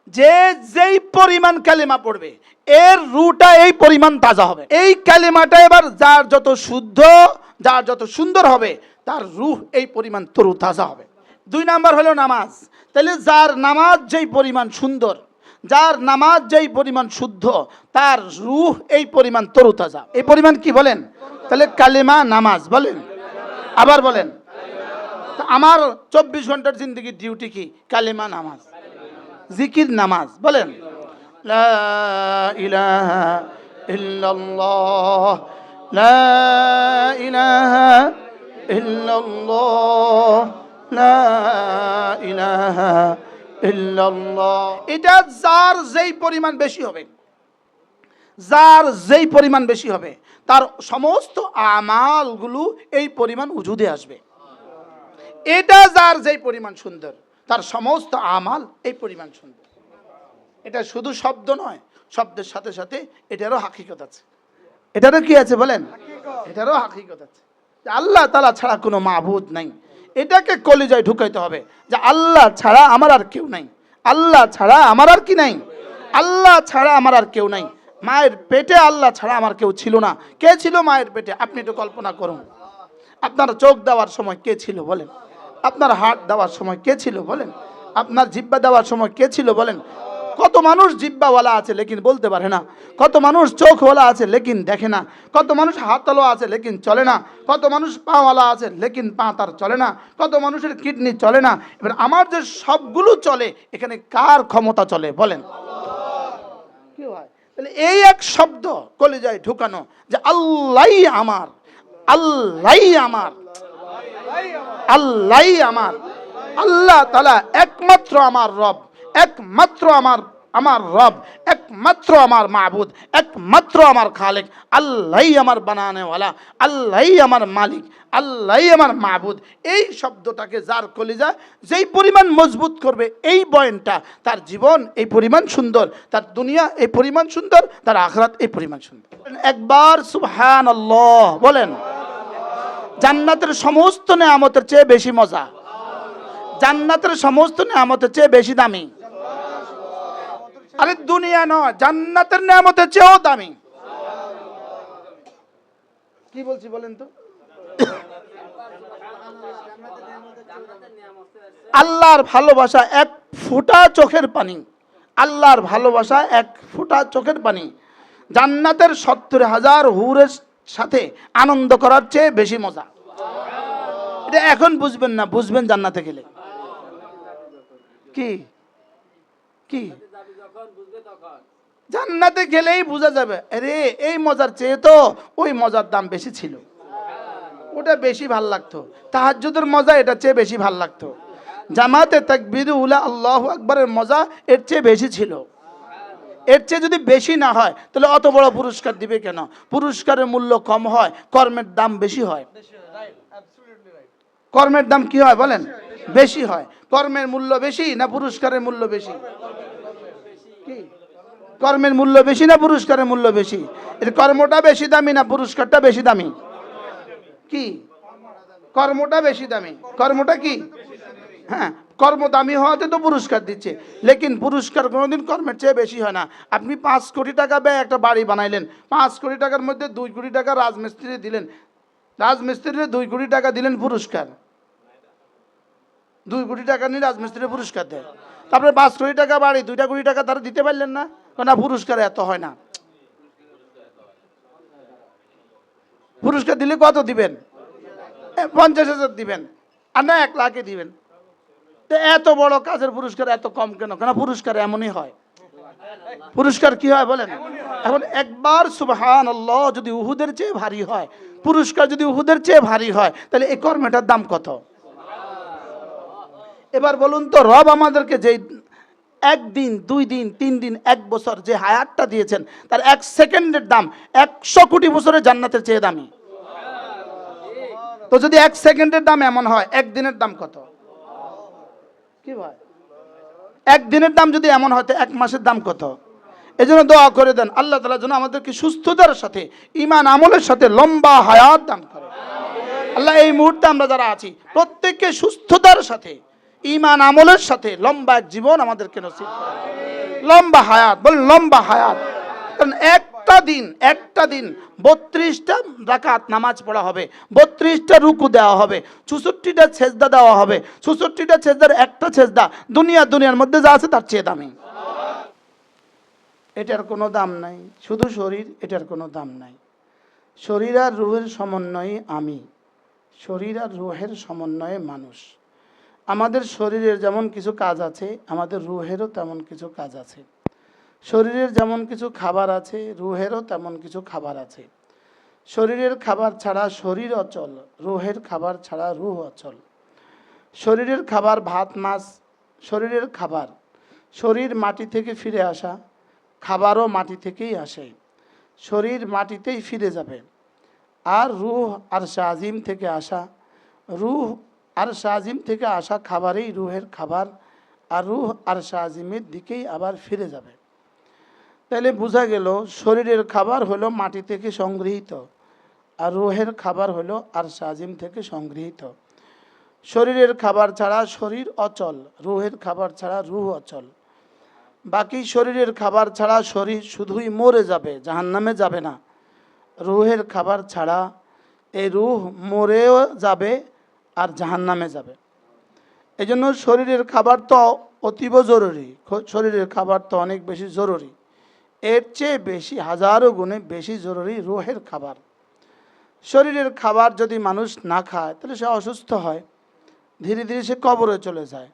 যে যেই পরিমাণ কালেমা পড়বে এর রুটা এই পরিমাণ তাজা হবে। এই কালেমাটা এবার যার যত শুদ্ধ, যার যত সুন্দর হবে, তার রূহ এই পরিমাণ তরু তাজা হবে। 2 নাম্বার হলো নামাজ। তাহলে যার নামাজ যেই পরিমাণ সুন্দর, যার নামাজ যেই পরিমাণ শুদ্ধ, তার রূহ এই পরিমাণ তরু তাজা। এই পরিমাণ কি বলেন? তাহলে কালেমা নামাজ বলেন, আবার বলেন। আমার 24 ঘন্টার জিন্দগির ডিউটি কি? কালেমা নামাজ, জিকির নামাজ বলেন। লা ইলাহা ইল্লাল্লাহ, লা ইলাহা ইল্লাল্লাহ, লা ইলাহা ইল্লাল্লাহ। এটা যার যেই পরিমাণ বেশি হবে, যার যেই পরিমাণ বেশি হবে, তার সমস্ত আমালগুলো এই পরিমাণ উজুদে আসবে। এটা যার যেই পরিমাণ সুন্দর, তার সমস্ত আমাল এই পরিমাণ সুন্দর। এটা শুধু শব্দ নয়, শব্দের সাথে সাথে এটারও হাকিকত আছে। এটারও কি আছে বলেন? এটারও হাকিকত আছে। আল্লাহ তাআলা ছাড়া কোনো মাবুদ নাই। এটাকে কলিজায় ঢুকাইতে হবে যে আল্লাহ ছাড়া আমার আর কেউ নাই, আল্লাহ ছাড়া আমার আর কি নাই, আল্লাহ ছাড়া আমার আর কেউ নাই। মায়ের পেটে আল্লাহ ছাড়া আমার কেউ ছিল না। কে ছিল মায়ের পেটে? আপনি একটু কল্পনা করুন। আপনার চোখ দেওয়ার সময় কে ছিল বলেন? আপনার হাত দেওয়ার সময় কে ছিল বলেন? আপনার জিহ্বা দেওয়ার সময় কে ছিল বলেন? কত মানুষ জিহ্বাওয়ালা আছে লেকিন বলতে পারে না, কত মানুষ চোখওয়ালা আছে লেকিন দেখে না, কত মানুষ হাতওয়ালা আছে লেকিন চলে না, কত মানুষ পাওয়ালা আছে লেকিন পা তার চলে না, কত মানুষের কিডনি চলে না। এবার আমার যে সবগুলো চলে, এখানে কার ক্ষমতা চলে বলেন? কি হয়? তাহলে এই এক শব্দ কলিজায় ঢুকানো যে আল্লাহই আমার, আল্লাহই আমার, আল্লাহই আমার, আল্লাহ তাআলা একমাত্র আমার রব, একমাত্র আমার রব, একমাত্র আমার মাবুদ, একমাত্র আমার খালেক, আল্লাহই আমার বানানেওয়ালা, আল্লাহই আমার মালিক, আল্লাহই আমার মাবুদ। এই শব্দটাকে যার কলিজা যেই পরিমাণ মজবুত করবে, এই বয়ানটা, তার জীবন এই পরিমাণ সুন্দর, তার দুনিয়া এই পরিমাণ সুন্দর, তার আখিরাত এই পরিমাণ সুন্দর। একবার সুবহানাল্লাহ বলেন। জান্নাতের সমস্ত নেয়ামতের চেয়ে বেশি মজা, জান্নাতের সমস্ত নেয়ামতের চেয়ে বেশি দামি। আরে দুনিয়া নয়, জান্নাতের নেয়ামতের চেয়েও দামি। কি বলছি বলেন তো? আল্লাহর ভালোবাসা এক ফোঁটা চোখের পানি, আল্লাহর ভালোবাসা এক ফোঁটা চোখের পানি জান্নাতের 70,000 হুরের সাথে আনন্দ করার চেয়ে বেশি মজা। এটা এখন বুঝবেন না, বুঝবেন জান্নাতে গেলে। কি কি জান্নাতে গেলেই বোঝা যাবে, আরে এই মজার চেয়ে তো ওই মজার দাম বেশি ছিল, ওটা বেশি ভাল লাগতো। তাহাজ্জুদের মজা এটা চেয়ে বেশি ভাল লাগতো। জামাতে তাকবীর উলা আল্লাহু আকবারের মজা এর চেয়ে বেশি ছিল। এর চেয়ে যদি বেশি না হয় তাহলে অত বড় পুরস্কার দিবে কেন? পুরস্কারের মূল্য কম হয়, কর্মের দাম বেশি হয়। কর্মের দাম কি হয় বলেন? বেশি হয়। কর্মের মূল্য বেশি না পুরস্কারের মূল্য বেশি? কি কর্মের মূল্য বেশি না পুরস্কারের মূল্য বেশি? এর কর্মটা বেশি দামি না পুরস্কারটা বেশি দামি? কি কর্মটা বেশি দামি? কর্মটা কি? হ্যাঁ, কর্ম দামি হওয়াতে তো পুরস্কার দিচ্ছে, লেকিন পুরস্কার কোনোদিন কর্মের চেয়ে বেশি হয় না। আপনি 5 কোটি টাকা ব্যয় একটা বাড়ি বানাইলেন, 5 কোটি টাকার মধ্যে 2 কোটি টাকা রাজমিস্ত্রি দিলেন, রাজমিস্ত্রিরে 2 কোটি টাকা দিলেন পুরস্কার। 2 কোটি টাকা নিয়ে রাজমিস্ত্রি পুরস্কার দেয়। তারপরে 5 কোটি টাকা বাড়ি, 2 কোটি টাকা তারা দিতে পারলেন না, না পুরস্কার এত হয় না। পুরস্কার দিলে কত দিবেন? 50,000 দিবেন, আর না 1 লাখে দিবেন। তো এত বড় কাজের পুরস্কার এত কম কেন? কেন পুরস্কার এমনই হয়। পুরস্কার কি হয় বলেন? এখন একবার সুবহানাল্লাহ যদি উহুদের চেয়ে ভারী হয়, পুরস্কার যদি উহুদের চেয়ে ভারী হয়, তাহলে এই কর্মটার দাম কত? এবার বলুন তো, রব আমাদেরকে যেই 1 দিন 2 দিন 3 দিন 1 বছর যে হায়াতটা দিয়েছেন, তার 1 সেকেন্ডের দাম 100 কোটি বছরের জান্নাতের চেয়ে দামি। তো যদি 1 সেকেন্ডের দাম এমন হয়, 1 দিনের দাম কত? কি ভাই, 1 দিনের দাম যদি এমন হয়, তো 1 মাসের দাম কত? এজন্য দোয়া করে দেন আল্লাহ তাআলা যেন আমাদেরকে সুস্থতার সাথে, ঈমান আমলের সাথে লম্বা হায়াত দান করে। আল্লাহ এই মুহূর্তে আমরা যারা আছি প্রত্যেককে সুস্থতার সাথে, ঈমান আমলের সাথে লম্বা এক জীবন আমাদেরকে নসিব করেন, লম্বা হায়াত, বলেন লম্বা হায়াত। কারণ একটা দিন 32টা রাকাত নামাজ পড়া হবে, 32টা রুকু দেওয়া হবে, 64টা সেজদা দেওয়া হবে, 64টা সেজদার একটা সেজদা দুনিয়ার মধ্যে যা আছে তার চেয়ে দামি। এটার কোনো দাম নাই। শুধু শরীর, এটার কোনো দাম নাই। শরীর আর রুহের সমন্বয়ে আমি, শরীর আর রুহের সমন্বয়ে মানুষ। আমাদের শরীরের যেমন কিছু কাজ আছে, আমাদের রুহেরও তেমন কিছু কাজ আছে। শরীরের যেমন কিছু খাবার আছে, রুহেরও তেমন কিছু খাবার আছে। শরীরের খাবার ছাড়া শরীর অচল, রুহের খাবার ছাড়া রুহ অচল। শরীরের খাবার ভাত মাছ, শরীরের খাবার। শরীর মাটি থেকে ফিরে আসা, খাবারও মাটি থেকেই আসে, শরীর মাটিতেই ফিরে যাবে। আর রুহ আর শাজিম থেকে আসা, রুহ আর শাজিম থেকে আসা খাবারেই রুহের খাবার, আর রুহ আর শাজিমের দিকেই আবার ফিরে যাবে। তাহলে বোঝা গেল শরীরের খাবার হলো মাটি থেকে সংগৃহীত, আর রুহের খাবার হলো আর শাজিম থেকে সংগৃহীত। শরীরের খাবার ছাড়া শরীর অচল, রুহের খাবার ছাড়া রুহ অচল। বাকি শরীরের খাবার ছাড়া শরীর শুধুই মরে যাবে, জাহান্নামে যাবে না। রুহের খাবার ছাড়া এই রুহ মরেও যাবে আর জাহান্নামে যাবে। এই জন্য শরীরের খাবার তো অতীব জরুরি, শরীরের খাবার তো অনেক বেশি জরুরি। এর চেয়ে বেশি, হাজারো গুণে বেশি জরুরি রুহের খাবার। শরীরের খাবার যদি মানুষ না খায় তাহলে সে অসুস্থ হয়, ধীরে ধীরে সে কবরে চলে যায়।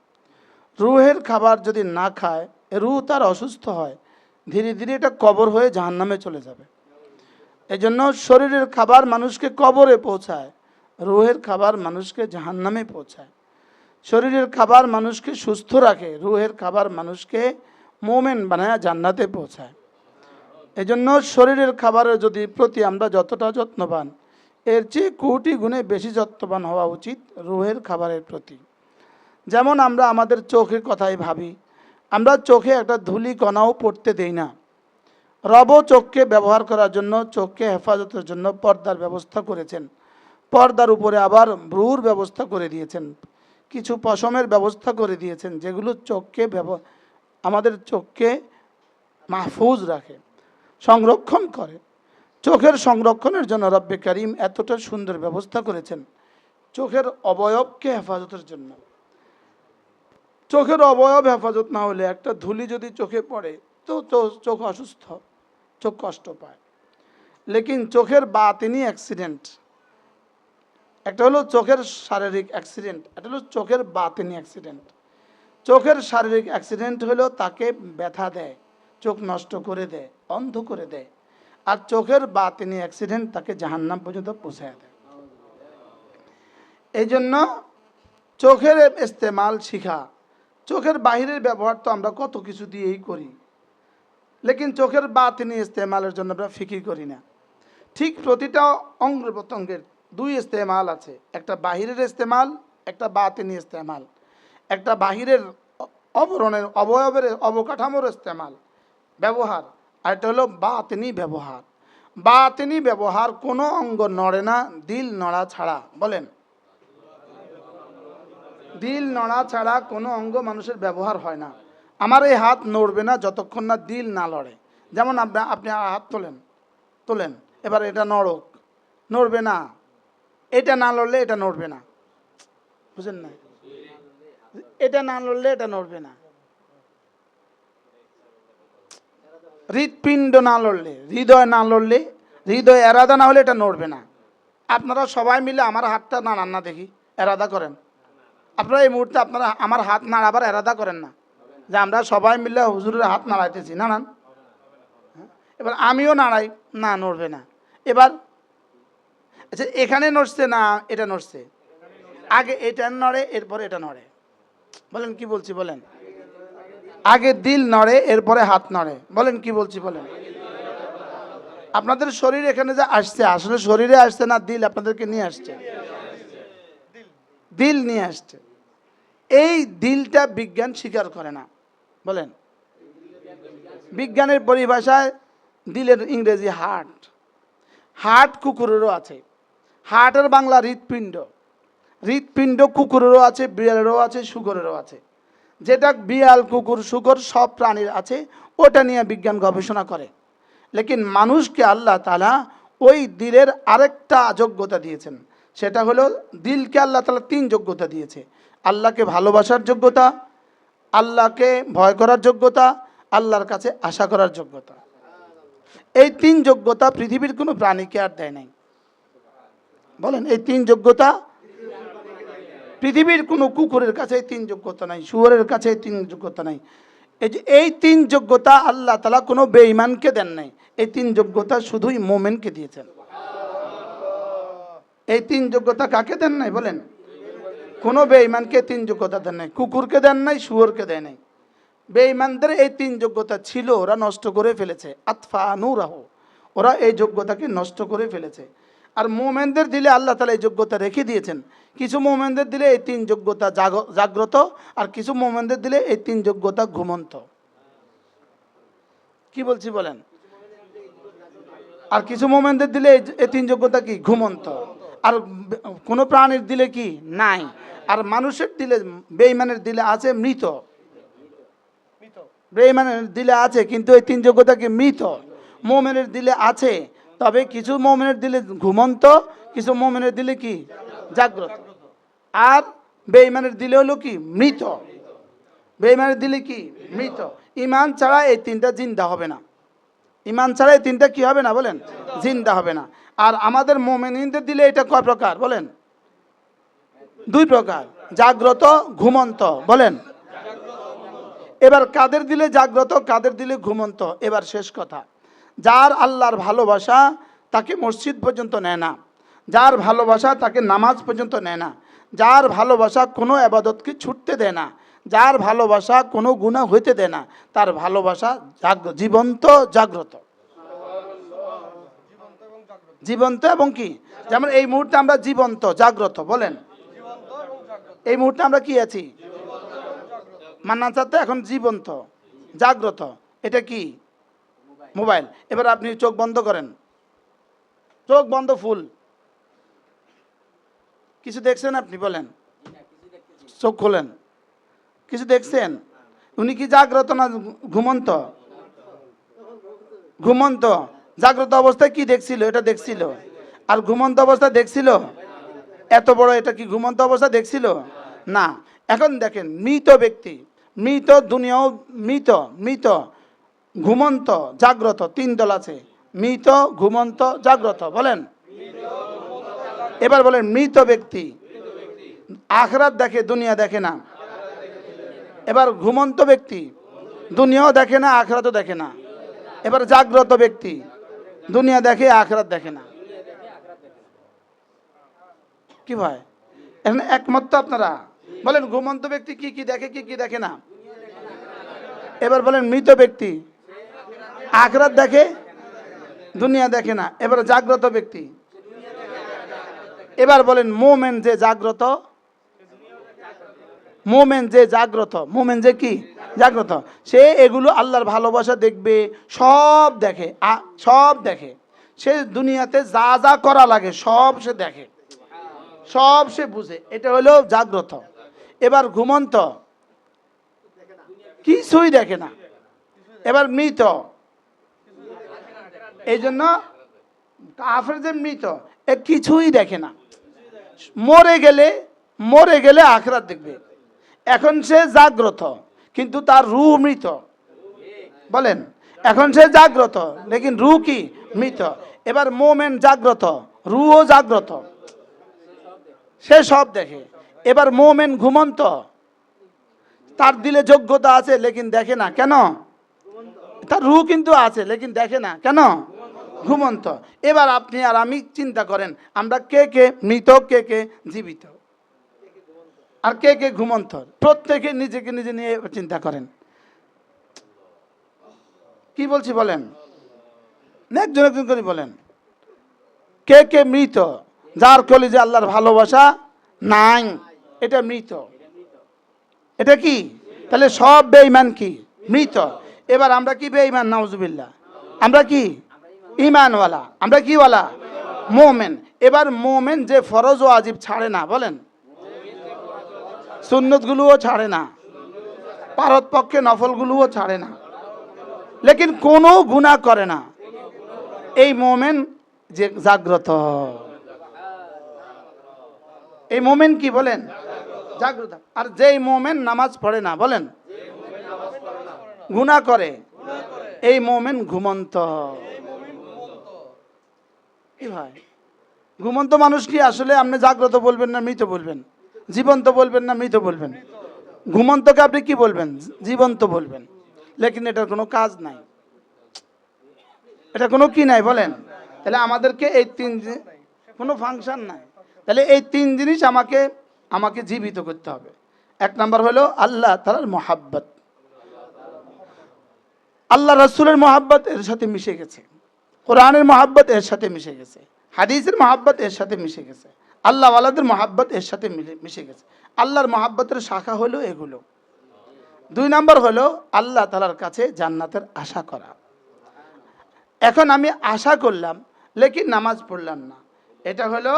রুহের খাবার যদি না খায়, রুহ তার অসুস্থ হয়, ধীরে ধীরে এটা কবর হয়ে জাহান্নামে চলে যাবে। এই জন্য শরীরের খাবার মানুষকে কবরে পৌঁছায়, রুহের খাবার মানুষকে জাহান্নামে পৌঁছায়। শরীরের খাবার মানুষকে সুস্থ রাখে, রুহের খাবার মানুষকে মোমেন বানায় জান্নাতে পৌঁছায়। এই জন্য শরীরের খাবারের যদি প্রতি আমরা যতটা যত্নবান, এর চেয়ে কোটি গুণে বেশি যত্নবান হওয়া উচিত রুহের খাবারের প্রতি। যেমন আমরা আমাদের চোখের কথাই ভাবি, আমরা চোখে একটা ধুলি কণাও পড়তে দেই না। রব চোখকে ব্যবহার করার জন্য, চোখকে হেফাজতের জন্য পর্দার ব্যবস্থা করেছেন। পর্দার উপরে আবার ভ্রুর ব্যবস্থা করে দিয়েছেন, কিছু পশমের ব্যবস্থা করে দিয়েছেন, যেগুলো চোখকে আমাদের চোখকে মাহফুজ রাখে, সংরক্ষণ করে। চোখের সংরক্ষণের জন্য রব্বে কারিম এতটা সুন্দর ব্যবস্থা করেছেন চোখের অবয়বকে হেফাজতের জন্য। চোখের অবয়ব হেফাজত না হলে, একটা ধুলি যদি চোখে পড়ে তো চোখ অসুস্থ, চোখ কষ্ট পায়। লেকিন চোখের বাতিনি অ্যাক্সিডেন্ট, একটা হলো চোখের শারীরিক অ্যাক্সিডেন্ট, একটা হলো চোখের বাতিনি অ্যাক্সিডেন্ট। চোখের শারীরিক অ্যাক্সিডেন্ট হলো তাকে ব্যথা দেয়, চোখ নষ্ট করে দেয়, অন্ধ করে দেয়। আর চোখের বাতিনি অ্যাক্সিডেন্ট তাকে জাহান্নাম পর্যন্ত পৌঁছায় দেয়। এই জন্য চোখের ইস্তেমাল শিখা। চোখের বাহিরের ব্যবহার তো আমরা কত কিছু দিয়েই করি, লেকিন চোখের বাতিনি ইস্তেমালের জন্য আমরা ফিকির করি না। ঠিক প্রতিটা অঙ্গ প্রত্যঙ্গের দুই ইস্তেমাল আছে, একটা বাহিরের ইস্তেমাল, একটা বাতিনি ইস্তেমাল। একটা বাহিরের অবরণের অবয়বের অবকাঠামোর ইস্তেমাল ব্যবহার, আর এটা হলো বাতিনি ব্যবহার। বাতিনি ব্যবহার কোনো অঙ্গ নড়ে না দিল নড়া ছাড়া। বলেন, দিল নড়া ছাড়া কোনো অঙ্গ মানুষের ব্যবহার হয় না। আমার এই হাত নড়বে না যতক্ষণ না দিল না লড়ে। যেমন আপনি হাত তোলেন, এবার এটা নড়বে না, এটা না লড়লে এটা নড়বে না, বুঝেন না? এটা না লড়লে এটা নড়বে না। হৃৎপিণ্ড না লড়লে, হৃদয় না লড়লে, হৃদয় এরাদা না হলে এটা নড়বে না। আপনারা সবাই মিলে আমার হাতটা নাড়ান না দেখি, এরাদা করেন। আপনারা এই মুহূর্তে আপনারা আমার হাত নাড়াবার এরাদা করেন না, যে আমরা সবাই মিলে হুজুরের হাত নাড়াইতেছি, নাড়ান। এবার আমিও নাড়াই, না নড়বে না। এবার আচ্ছা, এখানে নড়ছে না এটা নড়ছে, আগে এটা নড়ে এরপরে এটা নড়ে। বলেন কি বলছি বলেন? আগে দিল নড়ে এরপরে হাত নড়ে। বলেন কি বলছি বলেন? আপনাদের শরীর এখানে যে আসছে, আসলে শরীরে আসছে না দিল আপনাদেরকে নিয়ে আসছে? দিল নিয়ে আসছে। এই দিলটা বিজ্ঞান স্বীকার করে না। বলেন, বিজ্ঞানের পরিভাষায় দিলের ইংরেজি হার্ট। হার্ট কুকুরেরও আছে, হার্টের বাংলা হৃৎপিণ্ড। হৃৎপিণ্ড কুকুরেরও আছে, বিড়ালেরও আছে, শুকরেরও আছে। যেটা বিড়াল, কুকুর, শুকর সব প্রাণীর আছে, ওটা নিয়ে বিজ্ঞান গবেষণা করে। লেকিন মানুষকে আল্লাহ তাআলা ওই দিলের আরেকটা যোগ্যতা দিয়েছেন। সেটা হলো দিলকে আল্লাহ তাআলা 3 যোগ্যতা দিয়েছে। আল্লাহকে ভালোবাসার যোগ্যতা, আল্লাহকে ভয় করার যোগ্যতা, আল্লাহর কাছে আশা করার যোগ্যতা। এই 3 যোগ্যতা পৃথিবীর কোনো প্রাণীকে আর দেয় নাই। বলেন, এই 3 যোগ্যতা পৃথিবীর কোনো কুকুরের কাছে এই 3 যোগ্যতা নাই, শুয়োরের কাছে এই 3 যোগ্যতা নাই। এই 3 যোগ্যতা আল্লাহ তাআলা কোনো বেঈমানকে দেন নাই। এই 3 যোগ্যতা শুধুই মুমিনকে দিয়েছেন। এই 3 যোগ্যতা কাকে দেন নাই বলেন? কোনো বেঈমানকে 3 যোগ্যতা দেন নাই, কুকুরকে দেন নাই, শুয়োরকে দেয় নাই। বেঈমানদের এই 3 যোগ্যতা ছিল, ওরা নষ্ট করে ফেলেছে। আতফা নূরাহু, ওরা এই যোগ্যতাকে নষ্ট করে ফেলেছে। আর মুমিনদের দিলে আল্লাহ তাআলা এই যোগ্যতা রেখে দিয়েছেন। কিছু মুমিনদের দিলে এই 3 যোগ্যতা জাগ্রত, আর কিছু মুমিনদের দিলে এই 3 যোগ্যতা ঘুমন্ত। কি বলছি বলেন? আর কিছু মুমিনদের দিলে এই 3 যোগ্যতা কি? ঘুমন্ত। আর কোনো প্রাণীর দিলে কি? নাই। আর মানুষের দিলে, বেঈমানের দিলে আছে মৃত। বেঈমানের দিলে আছে কিন্তু এই 3 যোগ্যতা কি? মৃত। মুমিনের দিলে আছে, তবে কিছু মুমিনের দিলে ঘুমন্ত, কিছু মুমিনের দিলে কি? জাগ্রত। আর বেঈমানের দিলে হলো কি? মৃত। বেঈমানের দিলে কি? মৃত। ঈমান ছাড়া এই 3টা জিন্দা হবে না। ঈমান ছাড়া এই 3টা কি হবে না বলেন? জিন্দা হবে না। আর আমাদের মুমিনদের দিলে এটা কয় প্রকার বলেন? 2 প্রকার, জাগ্রত, ঘুমন্ত। বলেন, এবার কাদের দিলে জাগ্রত, কাদের দিলে ঘুমন্ত? এবার শেষ কথা, যার আল্লাহর ভালোবাসা তাকে মসজিদ পর্যন্ত নেয় না, যার ভালোবাসা তাকে নামাজ পর্যন্ত নেয় না, যার ভালোবাসা কোনো ইবাদতকে ছুটতে দেয় না, যার ভালোবাসা কোনো গুনাহ হইতে দেয় না, তার ভালোবাসা জীবন্ত, জাগ্রত। জীবন্ত এবং কি? যেমন এই মুহূর্তে আমরা জীবন্ত, জাগ্রত। বলেন, এই মুহূর্তে আমরা কি আছি? মান্নান স্যার তো এখন জীবন্ত, জাগ্রত। এটা কি? মোবাইল। এবার আপনি চোখ বন্ধ করেন, চোখ বন্ধ ফুল। কিছু দেখছেন আপনি? বলেন, চোখ খোলেন, কিছু দেখছেন? উনি কি জাগ্রত না ঘুমন্ত? ঘুমন্ত। জাগ্রত অবস্থায় কি দেখছিল? এটা দেখছিল। আর ঘুমন্ত অবস্থায় দেখছিল? এত বড় এটা কি ঘুমন্ত অবস্থা দেখছিল? না। এখন দেখেন, মৃত ব্যক্তি, মৃত দুনিয়াও মৃত, মৃত, ঘুমন্ত, জাগ্রত, 3 দল আছে। মৃত, ঘুমন্ত, জাগ্রত। বলেন, এবার বলেন, মৃত ব্যক্তি আখিরাত দেখে, দুনিয়া দেখে না। এবার ঘুমন্ত ব্যক্তি দুনিয়াও দেখে না, আখিরাতও দেখে না। এবার জাগ্রত ব্যক্তি দুনিয়া দেখে, আখিরাত দেখে না। কি ভাই, এখন একমত তো আপনারা? বলেন, ঘুমন্ত ব্যক্তি কি কি দেখে, কি কি দেখে না? এবার বলেন, মৃত ব্যক্তি আখিরাত দেখে, দুনিয়া দেখে না। এবার জাগ্রত ব্যক্তি, এবার বলেন, মুমিন যে জাগ্রত, মুমিন যে জাগ্রত, মুমিন যে কি? জাগ্রত। সে এগুলো আল্লাহর ভালোবাসা দেখবে, সব দেখে, সব দেখে। সে দুনিয়াতে যা যা করা লাগে সব সে দেখে, সব সে বুঝে। এটা হলো জাগ্রত। এবার ঘুমন্ত, কিছুই দেখে না। এবার মৃত, এই জন্য কাফের যে মৃত, এ কিছুই দেখে না। মরে গেলে আখিরাত দেখবে। এখন সে জাগ্রত কিন্তু তার রূহ মৃত। বলেন, এখন সে জাগ্রত লেকিন রূহ কি? মৃত। এবার মুমিন জাগ্রত, রূহও জাগ্রত, সে সব দেখে। এবার মুমিন ঘুমন্ত, তার দিলে যোগ্যতা আছে লেকিন দেখে না। কেন? তার রূহ কিন্তু আছে লেকিন দেখে না। কেন? ঘুমন্ত। এবার আপনি আর আমি চিন্তা করেন, আমরা কে কে মৃত, কে কে জীবিত, আর কে কে ঘুমন্ত? প্রত্যেকে নিজেকে নিজে নিয়ে চিন্তা করেন। কি বলছি বলেন? একজন একজন করে বলেন, কে কে মৃত? যার কলিজে আল্লাহর ভালোবাসা নাই, এটা মৃত। এটা কি? তাহলে সব বেঈমান কি? মৃত। এবার আমরা কি বেঈমান? নাউজুবিল্লাহ। আমরা কি? ঈমানওয়ালা। আমরা কি ওয়ালা? মুমিন। এবার মুমিন যে ফরজ ও ওয়াজিব ছাড়ে না। বলেন, সুন্নতগুলোও ছাড়ে না, পারত পক্ষে নফলগুলোও ছাড়ে না, লেকিন কোনো গুনাহ করে না, এই মোমেন যে জাগ্রত, এই মোমেন কি বলেন? জাগ্রত। আর যেই মোমেন নামাজ পড়ে না, বলেন গুনাহ করে, এই মোমেন ঘুমন্ত। কি ভাই, ঘুমন্ত মানুষ কি আসলে আপনি জাগ্রত বলবেন না মৃত বলবেন? জীবন্ত বলবেন না মৃত বলবেন? ঘুমন্তকে আপনি কি বলবেন? জীবন্ত বলবেন। লেকিন এটার কোনো কাজ নাই, এটা কোনো কি নাই বলেন? তাহলে আমাদেরকে এই কোনো ফাংশন নাই। তাহলে এই তিন জিনিস আমাকে জীবিত করতে হবে। এক নাম্বার হলো আল্লাহ তাআলার মহাব্বত, আল্লাহ রাসূলের মহাব্বত এর সাথে মিশে গেছে, কোরআনের মহাব্বত এর সাথে মিশে গেছে, হাদিসের মহাব্বত এর সাথে মিশে গেছে, আল্লাহ ওয়ালাদের মহাব্বত এর সাথে মিশে গেছে। আল্লাহর মহাব্বতের শাখা হলো এগুলো। দুই নাম্বার হলো আল্লাহ তাআলার কাছে জান্নাতের আশা করা। এখন আমি আশা করলাম লেকিন নামাজ পড়লাম না, এটা হলো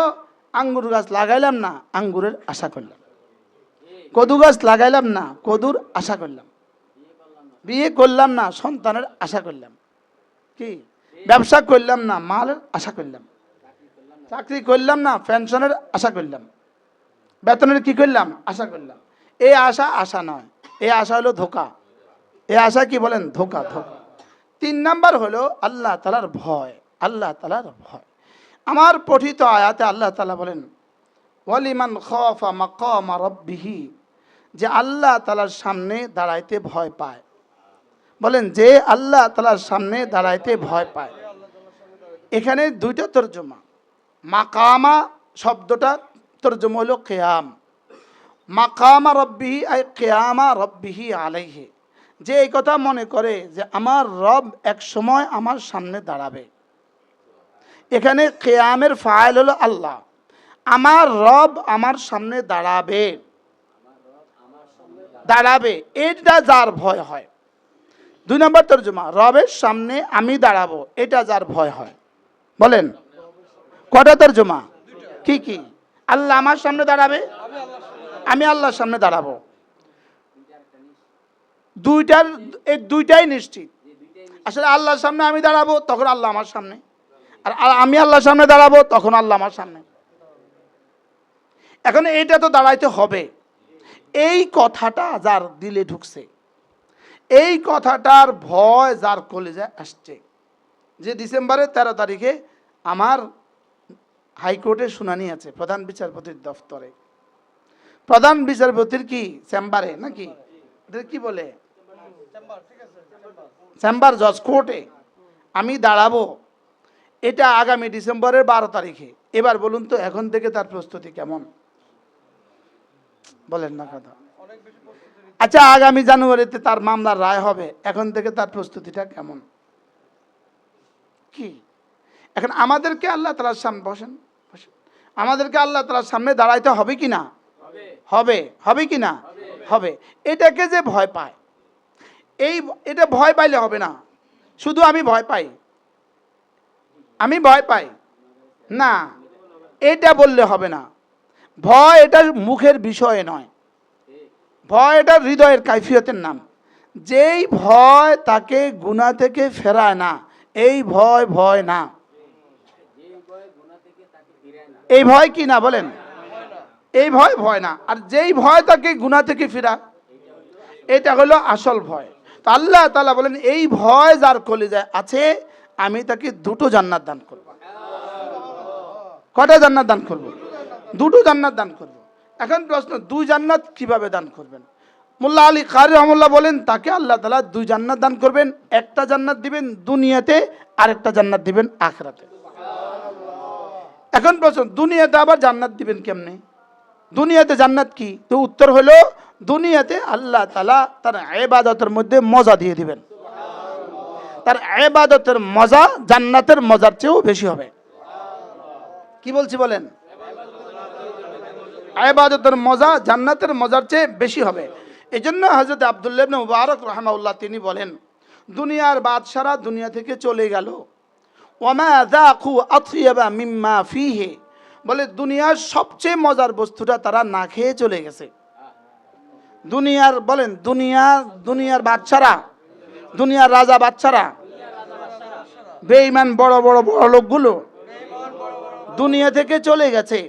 আঙ্গুর গাছ লাগাইলাম না, আঙ্গুরের আশা করলাম। কদু গাছ লাগাইলাম না, কদুর আশা করলাম। বিয়ে করলাম না, সন্তানের আশা করলাম। কি ব্যবসা করলাম না, মালের আশা করলাম। চাকরি করলাম না, পেনশনের আশা করলাম। বেতনের কি করলাম? আশা করলাম। এই আশা আশা নয়, এই আশা হলো ধোঁকা। এই আশা কি বলেন? ধোঁকা, ধোঁকা। তিন নাম্বার হলো আল্লাহ তাআলার ভয়, আল্লাহ তাআলার ভয়। আমার পঠিত আয়াতে আল্লাহ তাআলা বলেন ওয়ালিমান খাফা মাকামা রাব্বিহি, যে আল্লাহ তাআলার সামনে দাঁড়াইতে ভয় পায়। বলেন যে আল্লাহ তাআলার সামনে দাঁড়াইতে ভয় পায়। এখানে দুইটা তরজমা। মাকামা শব্দটা তরজমা হলো কিয়াম, মাকামা রাব্বিহি আই কিয়ামা রাব্বিহি আলাইহি, যে এই কথা মনে করে যে আমার রব এক সময় আমার সামনে দাঁড়াবে। এখানে কিয়ামের ফাইল হলো আল্লাহ, আমার রব আমার সামনে দাঁড়াবে, দাঁড়াবে, এটা যার ভয় হয়। দুই নম্বর তরজমা, রবের সামনে আমি দাঁড়াবো, এটা যার ভয় হয়। বলেন কটা তরজমা? কি কি? আল্লাহ আমার সামনে দাঁড়াবে, আমি আল্লাহর সামনে দাঁড়াবো। দুইটাই নিশ্চিত। আসলে আল্লাহর সামনে আমি দাঁড়াবো, তখন আল্লাহ আমার সামনে, আর আমি আল্লাহর সামনে দাঁড়াবো, তখন আল্লাহ আমার সামনে। এখন এইটা তো দাঁড়াইতে হবে। এই কথাটা যার দিলে ঢুকছে, এই কথাটার ভয় যার কলেজে আসছে, যে ডিসেম্বরের 13 তারিখে আমার হাইকোর্টে শুনানি আছে প্রধান বিচারপতির দফতরে, প্রধান বিচারপতির কি চেম্বারে নাকি কি বলে চেম্বার জজ কোর্টে আমি দাঁড়াবো, এটা আগামী ডিসেম্বরের 12 তারিখে। এবার বলুন তো এখন থেকে তার প্রস্তুতি কেমন? বলেন না কথা। আচ্ছা আগামী জানুয়ারিতে তার মামলার রায় হবে, এখন থেকে তার প্রস্তুতিটা কেমন? কি এখন আমাদেরকে আল্লাহ তাআলার সামনে বসেন, আমাদেরকে আল্লাহ তাআলার সামনে দাঁড়াইতে হবে কি না? হবে। হবে কি না? হবে। এটাকে যে ভয় পায়, এটা ভয় পাইলে হবে না। শুধু আমি ভয় পাই, আমি ভয় পাই না, এটা বললে হবে না। ভয় এটা মুখের বিষয় নয়, ভয় এটা হৃদয়ের কাইফিয়তের নাম। যেই ভয় তাকে গুনাহ থেকে ফেরায় না, এই ভয় ভয় না। এই ভয় কি না বলেন? এই ভয় ভয় না। আর যেই ভয় তাকে গুনাহ থেকে ফেরা, এটা হলো আসল ভয়। তো আল্লাহ তাআলা বলেন এই ভয় যার কলিজায় আছে আমি তাকে দুটো জান্নাত দান করব। কয়টা জান্নাত দান করব? দুটো জান্নাত দান করব। এখন প্রশ্ন, দুই জান্নাত কিভাবে দান করবেন? মোল্লা আলী কারি রহমাতুল্লাহ বলেন তাকে আল্লাহ তাআলা দুই জান্নাত দান করবেন। একটা জান্নাত দিবেন দুনিয়াতে, আরেকটা জান্নাত দিবেন আখিরাতে। এখন প্রশ্ন, দুনিয়াতে আবার জান্নাত দিবেন কেমনে? দুনিয়াতে জান্নাত কি? তো উত্তর হলো দুনিয়াতে আল্লাহ তাআলা তার ইবাদতের মধ্যে মজা দিয়ে দিবেন। তার ইবাদতের মজা জান্নাতের মজার চেয়েও বেশি হবে। কি বলছি বলেন? ইবাদতের মজা জান্নাতের মজার চেয়ে বেশি হবে। এজন্য হযরত আব্দুল্লাহ ইবনে মুবারক রাহিমাহুল্লাহ তিনি বলেন দুনিয়ার বাদশারা দুনিয়া থেকে চলে গেল, ওয়ামা যাকু আতইয়াবা মিম্মা ফিহি, বলে দুনিয়ার সবচেয়ে মজার বস্তুটা তারা না খেয়ে চলে গেছে। দুনিয়ার বলেন, দুনিয়ার বাচ্চারা, দুনিয়ার রাজা বাচ্চারা, বেঈমান বড় বড় বড় লোকগুলো দুনিয়া থেকে চলে গেছে।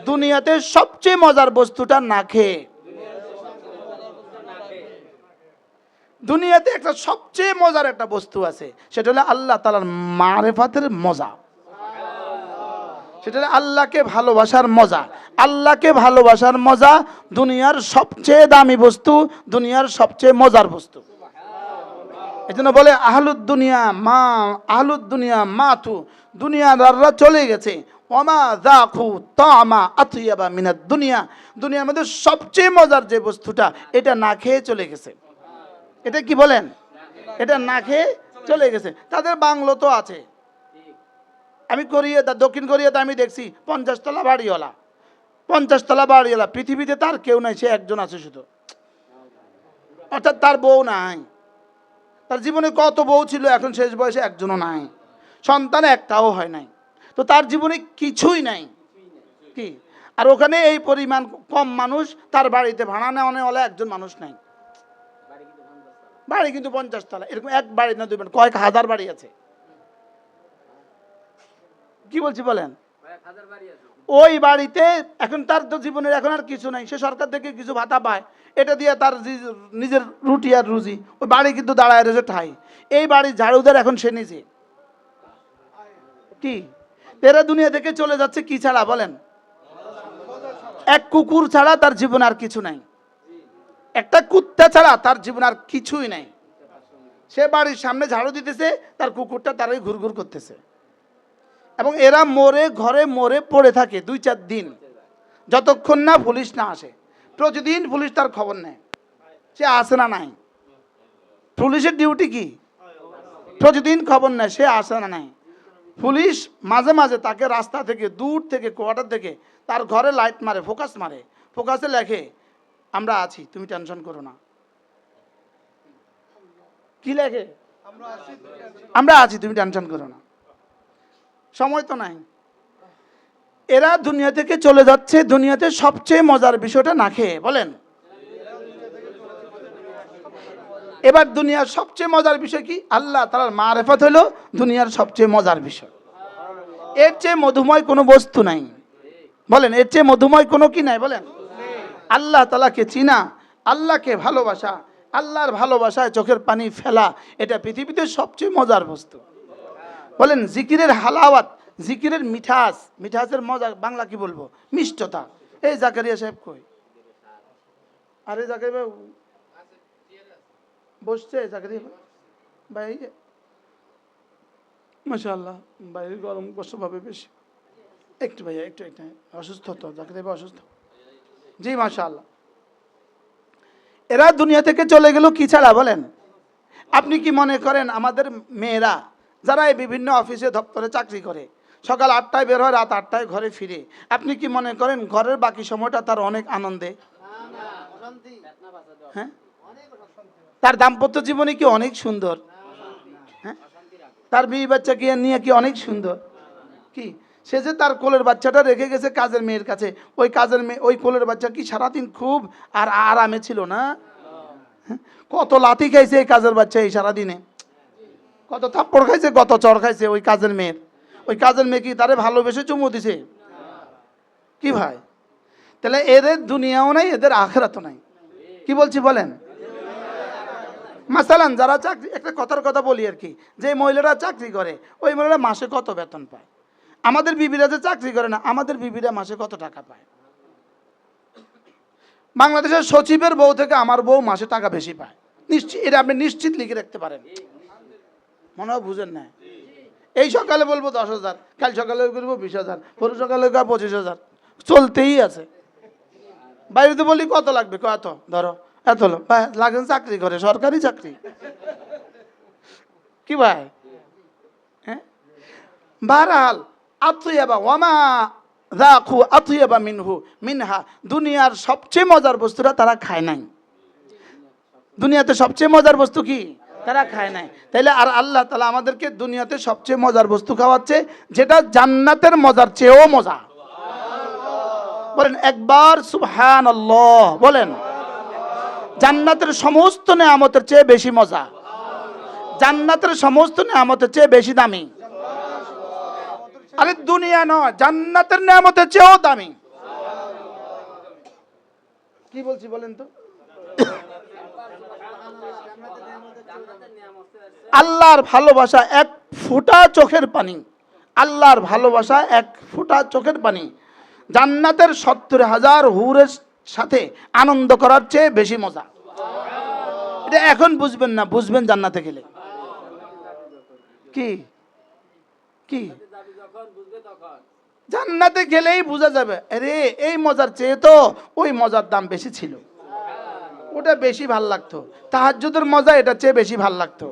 দুনিয়াতে সবচেয়ে মজার বস্তুটা না খেয়ে। দুনিয়াতে একটা সবচেয়ে মজার একটা বস্তু আছে, সেটা হলো আল্লাহ তাআলার মারিফাতের মজা। সেটা হলো আল্লাহকে ভালোবাসার মজা। আল্লাহকে ভালোবাসার মজা দুনিয়ার সবচেয়ে দামি বস্তু, দুনিয়ার সবচেয়ে মজার বস্তু। এই জন্য বলে আহলুদ দুনিয়া মাতু, দুনিয়াদাররা চলে গেছে। ওমা যাকু তামা আতইয়াবা মিনাদ দুনিয়া, দুনিয়ার মধ্যে সবচেয়ে মজার যে বস্তুটা, এটা না খেয়ে চলে গেছে। এটা কি বলেন? এটা না খেয়ে চলে গেছে। তাদের বাংলো তো আছে। আমি দক্ষিণ কোরিয়াতে আমি দেখছি 50 তলা বাড়িওয়ালা, 50 তলা বাড়িওয়ালা, পৃথিবীতে তার কেউ নাই, সে একজন আছে শুধু। অর্থাৎ তার বউ নাই। তার জীবনে কত বউ ছিল, এখন শেষ বয়সে একজনও নাই, সন্তান একটাও হয় নাই। তো তার জীবনে কিছুই নাই কি। আর ওখানে এই পরিমাণ কম মানুষ, তার বাড়িতে ভাড়া নেওয়া একজন মানুষ নাই। বাড়ি কিন্তু 50 তলা, এরকম এক বাড়ি না, 2 বাড়ি, কয়েক হাজার বাড়ি আছে। কি বলছি বলেন? ওই বাড়িতে এখন তার তো জীবনের এখন আর কিছু নাই, সে সরকার থেকে কিছু ভাতা পায়, এটা দিয়ে তার নিজের রুটি আর রুজি। ওই বাড়ি কিন্তু দাঁড়ায় রয়েছে ঠাই। এই বাড়ি ঝাড়ুদার এখন সে নিজে। কি এরা দুনিয়া থেকে চলে যাচ্ছে কি ছাড়া বলেন? এক কুকুর ছাড়া তার জীবন আর কিছু নাই। একটা কুত্তা ছাড়া তার জীবন আর কিছুই নাই। সে বাড়ির সামনে ঝাড়ু দিতেছে, তার কুকুরটা তারই ঘুরঘুর করতেছে। এবং এরা ঘরে মরে পড়ে থাকে 2-4 দিন, যতক্ষণ না পুলিশ না আসে। প্রতিদিন পুলিশ তার খবর নেয়, সে আসে না নাই। পুলিশের ডিউটি কি? প্রতিদিন খবর নেয়, সে আসে না নাই। পুলিশ মাঝে মাঝে তাকে রাস্তা থেকে, দূর থেকে, কোয়ার্টার থেকে তার ঘরে লাইট মারে, ফোকাস মারে, ফোকাসে লেখে আমরা আছি, তুমি টেনশন করো না। কি লেখে? আমরা আছি, তুমি টেনশন করো না। সময় তো নাই। এরা দুনিয়া থেকে চলে যাচ্ছে দুনিয়াতে সবচেয়ে মজার বিষয়টা না খেয়ে। বলেন, এবার দুনিয়ার সবচেয়ে মজার বিষয় কি? আল্লাহ তাআলার মারিফত হলো দুনিয়ার সবচেয়ে মজার বিষয়। এর চেয়ে মধুময় কোনো বস্তু নাই। বলেন, এর চেয়ে মধুময় কোনো কি নাই? বলেন, আল্লাহ তাআলাকে চিনা, আল্লাহকে ভালোবাসা, আল্লাহর ভালোবাসায় চোখের পানি ফেলা, এটা পৃথিবীতে সবচেয়ে মজার বস্তু। বলেন, জিকিরের হালাওয়াত, জিকিরের মিঠাস, মিঠাসের মজা বাংলা কি বলবো? মিষ্টতা। এই জাকারিয়া সাহেব কই? আরে জাকারিয়া বসছে, জাকারিয়া ভাই, মাশাআল্লাহ, বাইরে গরম কষ্ট পাবে বেশি। একটু ভাইয়া, একটু অসুস্থ তো, জাকারিয়া ভাই অসুস্থ। জি মাশাআল্লাহ। এরা দুনিয়া থেকে চলে গেল কি ছাড়া? বলেন, আপনি কি মনে করেন আমাদের মেয়েরা যারা এই বিভিন্ন অফিসে দপ্তরে চাকরি করে, সকাল 8টায় বের হয়, রাত 8টায় ঘরে ফিরে, আপনি কি মনে করেন ঘরের বাকি সময়টা তার অনেক আনন্দে? হ্যাঁ, তার দাম্পত্য জীবনে কি অনেক সুন্দর? হ্যাঁ, তার বিয়ে বাচ্চাকে নিয়ে কি অনেক সুন্দর? কি সে যে তার কোলের বাচ্চাটা রেখে গেছে কাজের মেয়ের কাছে, ওই কাজের মেয়ে, ওই কোলের বাচ্চা কি সারাদিন খুব আর আরামে ছিল না? কত লাথি খাইছে এই কাজের বাচ্চা এই সারাদিনে, কত থাপ্পড় খাইছে, কত চর খাইছে ওই কাজের মেয়ের। ওই কাজের মেয়ে কি তারে ভালোবেসে চুমু দিছে? কি ভাই, তাহলে এদের দুনিয়াও নাই, এদের আখিরাতও নাই। কি বলছি বলেন? মাসালান যারা চাকরি, একটা কথার কথা বলি আর কি, যে মহিলারা চাকরি করে, ওই মহিলারা মাসে কত বেতন পায়? আমাদের বিবিরা যে চাকরি করে না, আমাদের বিবিরা মাসে কত টাকা পায়? বাংলাদেশের সচিবের বউ থেকে আমার বউ মাসে টাকা বেশি পায়, নিশ্চিত। এটা আপনি নিশ্চিত লিখে রাখতে পারেন। মনে হয় বুঝেন না। এই সকালে বলবো 10,000, কাল সকালে করবো 20,000, পরশু সকালে 25,000, চলতেই আছে। বাইরে বলি কত লাগবে, কত ধরো এত লাগেন, চাকরি করে, সরকারি চাকরি। কি ভাই? হ্যাঁ, বারহাল আতুয়াবা ওয়ামা যাকু আতুয়াবা মিনহা, দুনিয়ার সবচেয়ে মজার বস্তুটা তারা খায় নাই। দুনিয়াতে সবচেয়ে মজার বস্তু কি? তারা খায় নাই। তাইলে আর আল্লাহ তাআলা আমাদেরকে দুনিয়াতে সবচেয়ে মজার বস্তু খাওয়াচ্ছে, যেটা জান্নাতের মজার চেয়েও মজা। বলেন একবার সুবহানাল্লাহ। বলেন জান্নাতের সমস্ত নেয়ামতের চেয়ে বেশি মজা, জান্নাতের সমস্ত নেয়ামতের চেয়ে বেশি দামি। আরে দুনিয়া নয়, জান্নাতের নেয়ামতের চেয়েও দামি। কি বলছি বলেন তো? আল্লাহর ভালোবাসা এক ফোঁটা চোখের পানি, আল্লাহর ভালোবাসা এক ফোঁটা চোখের পানি জান্নাতের 70,000 হুরের সাথে আনন্দ করার চেয়ে বেশি মজা। এটা এখন বুঝবেন না, বুঝবেন জান্নাতে গেলে। কি কি জান্নাতে গেলেই বোঝা যাবে, আরে এই মজার চেয়ে তো ওই মজার দাম বেশি ছিল, ওটা বেশি ভাল লাগতো। তাহাজ্জুদের মজা এটা চেয়ে বেশি ভাল লাগতো।